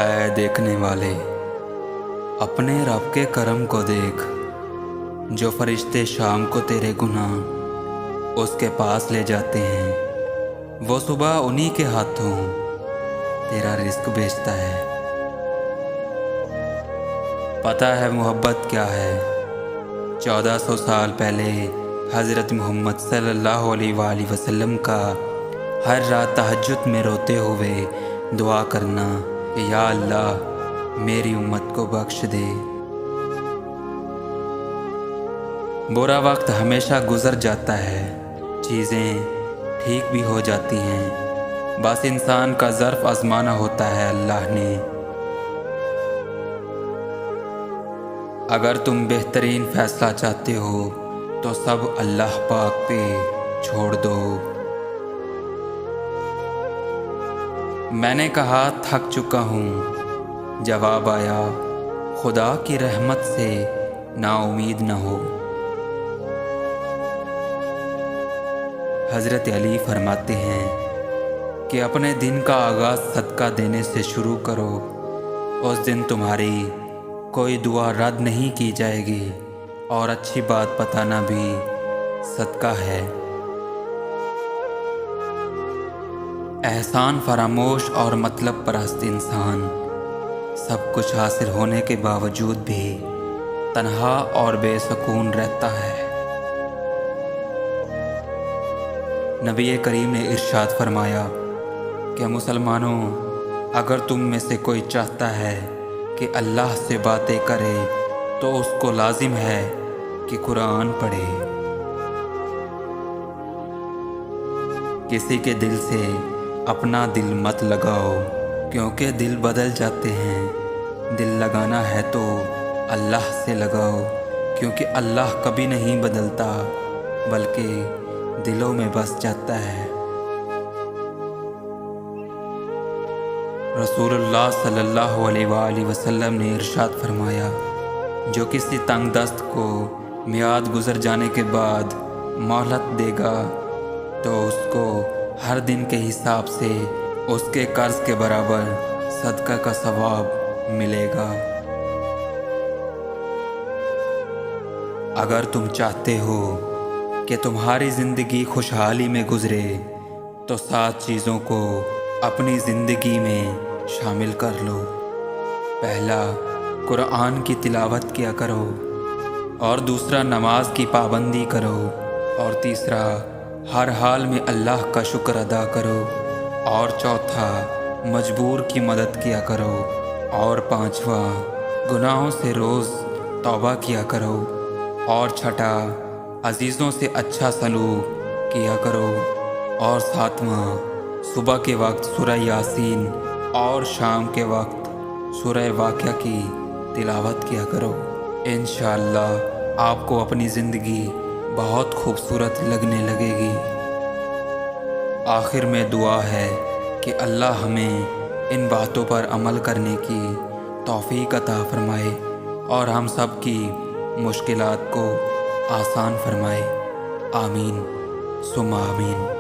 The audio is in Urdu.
اے دیکھنے والے، اپنے رب کے کرم کو دیکھ، جو فرشتے شام کو تیرے گناہ اس کے پاس لے جاتے ہیں، وہ صبح انہی کے ہاتھوں تیرا رزق بھیجتا ہے۔ پتہ ہے محبت کیا ہے؟ 1400 سال پہلے حضرت محمد صلی اللہ علیہ وآلہ وسلم کا ہر رات تہجد میں روتے ہوئے دعا کرنا کہ یا اللہ میری امت کو بخش دے۔ برا وقت ہمیشہ گزر جاتا ہے، چیزیں ٹھیک بھی ہو جاتی ہیں، بس انسان کا ظرف آزمانا ہوتا ہے اللہ نے۔ اگر تم بہترین فیصلہ چاہتے ہو تو سب اللہ پاک پہ چھوڑ دو۔ میں نے کہا تھک چکا ہوں، جواب آیا خدا کی رحمت سے نا امید نہ ہو۔ حضرت علی فرماتے ہیں کہ اپنے دن کا آغاز صدقہ دینے سے شروع کرو، اس دن تمہاری کوئی دعا رد نہیں کی جائے گی، اور اچھی بات بتانا بھی صدقہ ہے۔ احسان فراموش اور مطلب پرست انسان سب کچھ حاصل ہونے کے باوجود بھی تنہا اور بے سکون رہتا ہے۔ نبی کریم نے ارشاد فرمایا کہ مسلمانوں، اگر تم میں سے کوئی چاہتا ہے کہ اللہ سے باتیں کرے تو اس کو لازم ہے کہ قرآن پڑھے۔ کسی کے دل سے اپنا دل مت لگاؤ، کیونکہ دل بدل جاتے ہیں۔ دل لگانا ہے تو اللہ سے لگاؤ، کیونکہ اللہ کبھی نہیں بدلتا بلکہ دلوں میں بس جاتا ہے۔ رسول اللہ صلی اللہ علیہ وآلہ وسلم نے ارشاد فرمایا، جو کسی تنگ دست کو میعاد گزر جانے کے بعد مہلت دے گا تو اس کو ہر دن کے حساب سے اس کے قرض کے برابر صدقہ کا ثواب ملے گا۔ اگر تم چاہتے ہو کہ تمہاری زندگی خوشحالی میں گزرے تو 7 چیزوں کو اپنی زندگی میں شامل کر لو۔ پہلا، قرآن کی تلاوت کیا کرو، اور دوسرا، نماز کی پابندی کرو، اور تیسرا، ہر حال میں اللہ کا شکر ادا کرو، اور چوتھا، مجبور کی مدد کیا کرو، اور پانچواں، گناہوں سے روز توبہ کیا کرو، اور چھٹا، عزیزوں سے اچھا سلوک کیا کرو، اور ساتواں، صبح کے وقت سورہ یاسین اور شام کے وقت سورہ واقعہ کی تلاوت کیا کرو۔ انشاءاللہ آپ کو اپنی زندگی بہت خوبصورت لگنے لگے گی۔ آخر میں دعا ہے کہ اللہ ہمیں ان باتوں پر عمل کرنے کی توفیق عطا فرمائے اور ہم سب کی مشکلات کو آسان فرمائے۔ آمین ثم آمین۔